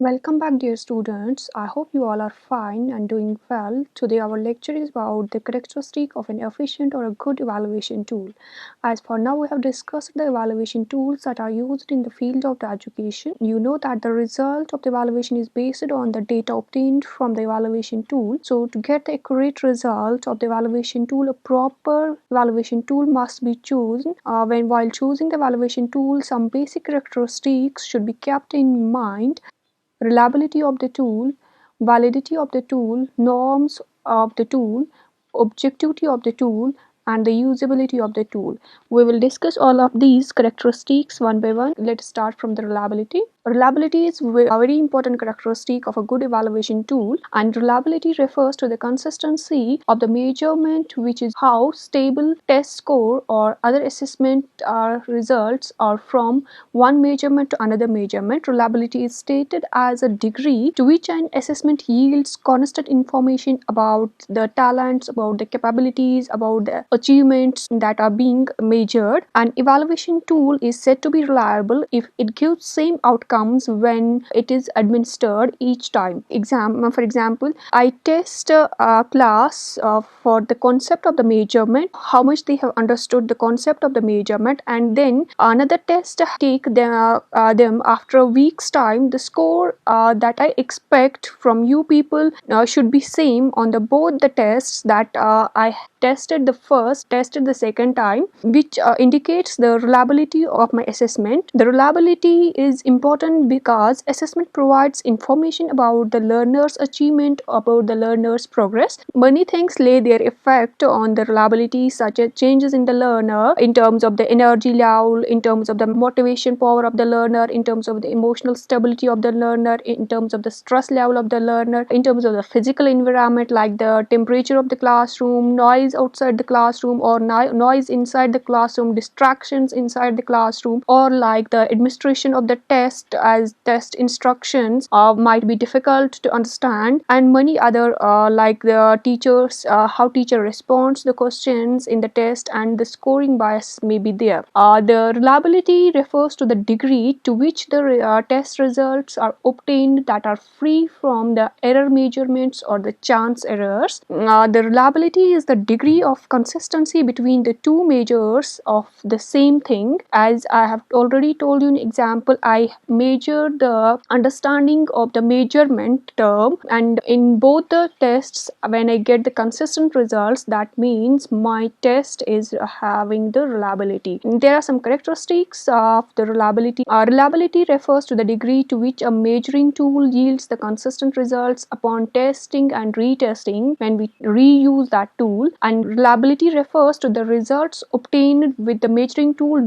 Welcome back, dear students. I hope you all are fine and doing well. Today, our lecture is about the characteristic of an efficient or a good evaluation tool. As for now, we have discussed the evaluation tools that are used in the field of the education. You know that the result of the evaluation is based on the data obtained from the evaluation tool. So, to get the accurate result of the evaluation tool, a proper evaluation tool must be chosen. While choosing the evaluation tool, some basic characteristics should be kept in mind: reliability of the tool, validity of the tool, norms of the tool, objectivity of the tool, and the usability of the tool. We will discuss all of these characteristics one by one. Let's start from the reliability. Reliability is a very important characteristic of a good evaluation tool, and reliability refers to the consistency of the measurement, which is how stable test score or other assessment results are from one measurement to another measurement. Reliability is stated as a degree to which an assessment yields constant information about the talents, about the capabilities, about the achievements that are being measured. An evaluation tool is said to be reliable if it gives same outcomes when it is administered each time. For example, I test a class for the concept of the measurement, how much they have understood the concept of the measurement, and then another test take them after a week's time. The score that I expect from you people should be same on the both the tests that I tested the second time, which indicates the reliability of my assessment. The reliability is important because assessment provides information about the learner's achievement, about the learner's progress. Many things lay their effect on the reliability, such as changes in the learner in terms of the energy level, in terms of the motivation power of the learner, in terms of the emotional stability of the learner, in terms of the stress level of the learner, in terms of the physical environment like the temperature of the classroom, noise outside the classroom or noise inside the classroom, distractions inside the classroom, or like the administration of the test, as test instructions might be difficult to understand, and many other like the teachers, how teacher responds the questions in the test, and the scoring bias may be there. The reliability refers to the degree to which the test results are obtained that are free from the error measurements or the chance errors. The reliability is the degree of consistency between the two measures of the same thing. As I have already told you in example, I measured the understanding of the measurement term, and in both the tests, when I get the consistent results, that means my test is having the reliability. There are some characteristics of the reliability. Reliability refers to the degree to which a measuring tool yields the consistent results upon testing and retesting when we reuse that tool. And reliability refers to the results obtained with the measuring tool.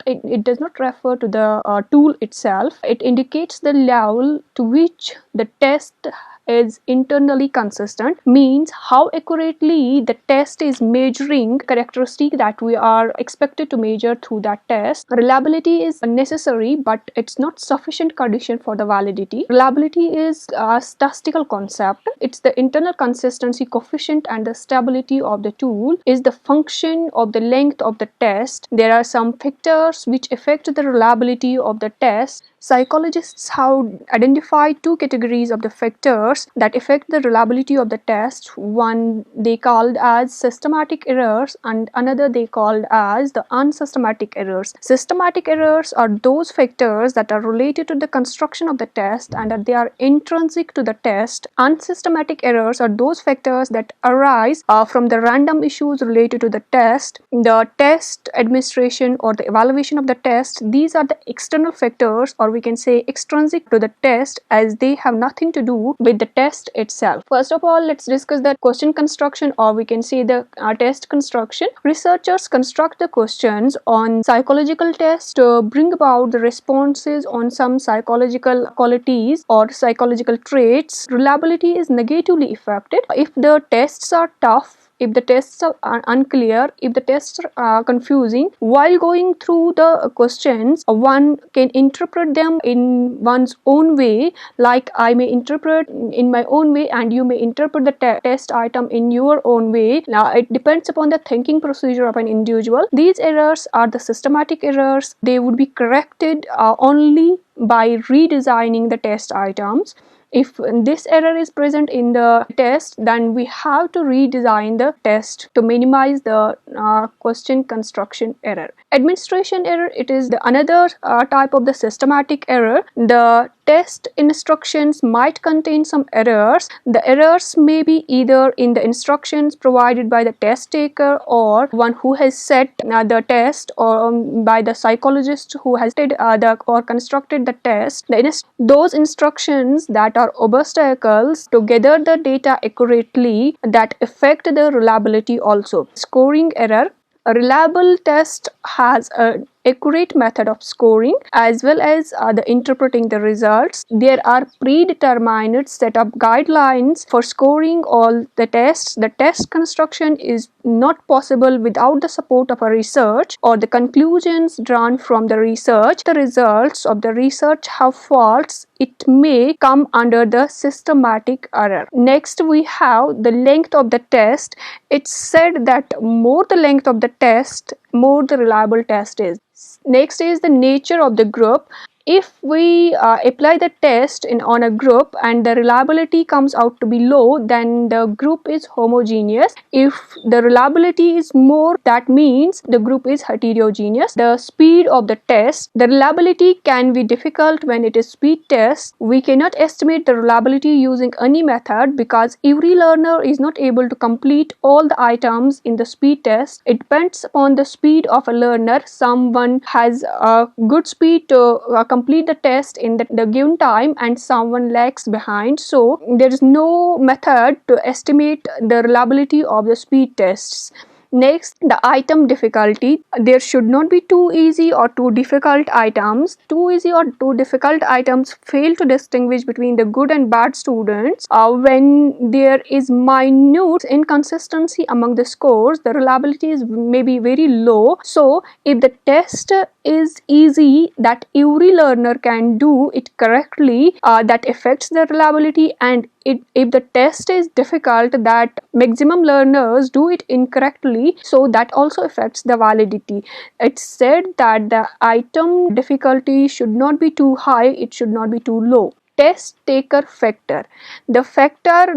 It does not refer to the tool itself. It indicates the level to which the test is internally consistent, means how accurately the test is measuring characteristic that we are expected to measure through that test. Reliability is necessary, but it's not sufficient condition for the validity. Reliability is a statistical concept. It's the internal consistency coefficient, and the stability of the tool is the function of the length of the test. There are some factors which affect the reliability of the test. Psychologists have identified two categories of the factors that affect the reliability of the test. One they called as systematic errors, and another they called as the unsystematic errors. Systematic errors are those factors that are related to the construction of the test and that they are intrinsic to the test. Unsystematic errors are those factors that arise from the random issues related to the test, the test administration, or the evaluation of the test. These are the external factors, or we can say extrinsic to the test, as they have nothing to do with the test itself. First of all, let's discuss the question construction, or we can say the test construction. Researchers construct the questions on psychological tests to bring about the responses on some psychological qualities or psychological traits. Reliability is negatively affected if the tests are tough if the tests are unclear, if the tests are confusing, while going through the questions, one can interpret them in one's own way. Like I may interpret in my own way and you may interpret the test item in your own way. Now it depends upon the thinking procedure of an individual. These errors are the systematic errors. They would be corrected only by redesigning the test items. If this error is present in the test, then we have to redesign the test to minimize the question construction error. Administration error, it is the another type of the systematic error. The test instructions might contain some errors. The errors may be either in the instructions provided by the test taker or one who has set the test, or by the psychologist who has or constructed the test. Those instructions that are obstacles to gather the data accurately that affect the reliability also. Scoring error. A reliable test has an accurate method of scoring as well as the interpreting the results. There are predetermined set of guidelines for scoring all the tests. The test construction is not possible without the support of a research or the conclusions drawn from the research. The results of the research have faults. It may come under the systematic error. Next, we have the length of the test. It's said that more the length of the test, more the reliable test is. Next is the nature of the group. If we apply the test on a group and the reliability comes out to be low, then the group is homogeneous. If the reliability is more, that means the group is heterogeneous. The speed of the test. The reliability can be difficult when it is speed test. We cannot estimate the reliability using any method because every learner is not able to complete all the items in the speed test. It depends upon the speed of a learner. Someone has a good speed to complete the test in the given time and someone lags behind. So there is no method to estimate the reliability of the speed tests. Next, the item difficulty. There should not be too easy or too difficult items. Too easy or too difficult items fail to distinguish between the good and bad students. When there is minute inconsistency among the scores, the reliability is maybe very low. So if the test is easy, that every learner can do it correctly, that affects the reliability, and if the test is difficult, that maximum learners do it incorrectly, so that also affects the validity. It's said that the item difficulty should not be too high, it should not be too low. Test taker factor. The factor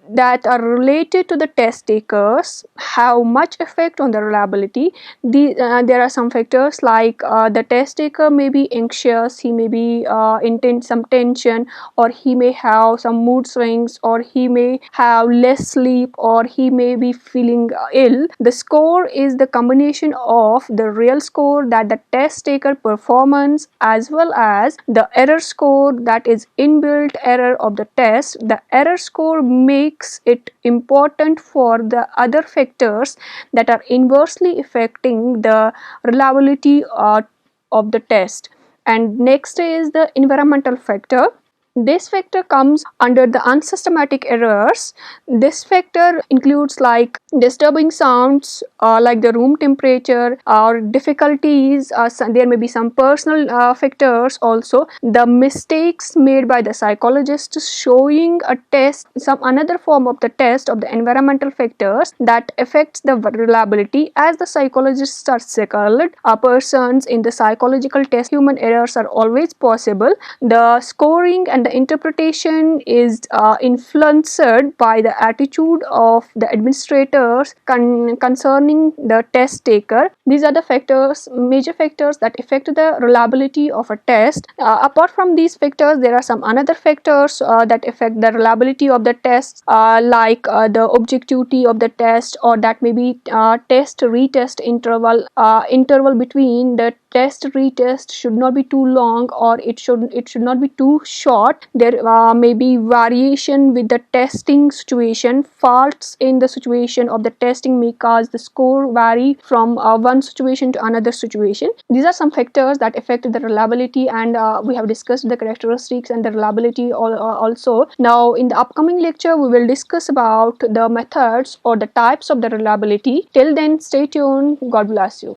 that are related to the test takers have much effect on the reliability. There are some factors like the test taker may be anxious, he may be in some tension, or he may have some mood swings, or he may have less sleep, or he may be feeling ill. The score is the combination of the real score that the test taker performance as well as the error score, that is inbuilt error of the test. The error score makes it important for the other factors that are inversely affecting the reliability of the test. And next is the environmental factor. This factor comes under the unsystematic errors. This factor includes like disturbing sounds, like the room temperature, or difficulties. There may be some personal factors also. The mistakes made by the psychologist showing a test, some another form of the test of the environmental factors that affects the reliability. As the psychologists are skilled persons in the psychological test, human errors are always possible. The scoring and the interpretation is influenced by the attitude of the administrators concerning the test taker. These are the factors, major factors that affect the reliability of a test. Apart from these factors, there are some another factors that affect the reliability of the test, like the objectivity of the test, or that may be test retest interval between the test retest should not be too long, or it should not be too short. There may be variation with the testing situation. Faults in the situation of the testing may cause the score vary from one situation to another situation. These are some factors that affect the reliability, and we have discussed the characteristics and the reliability also. Now in the upcoming lecture we will discuss about the methods or the types of the reliability. Till then, stay tuned. God bless you.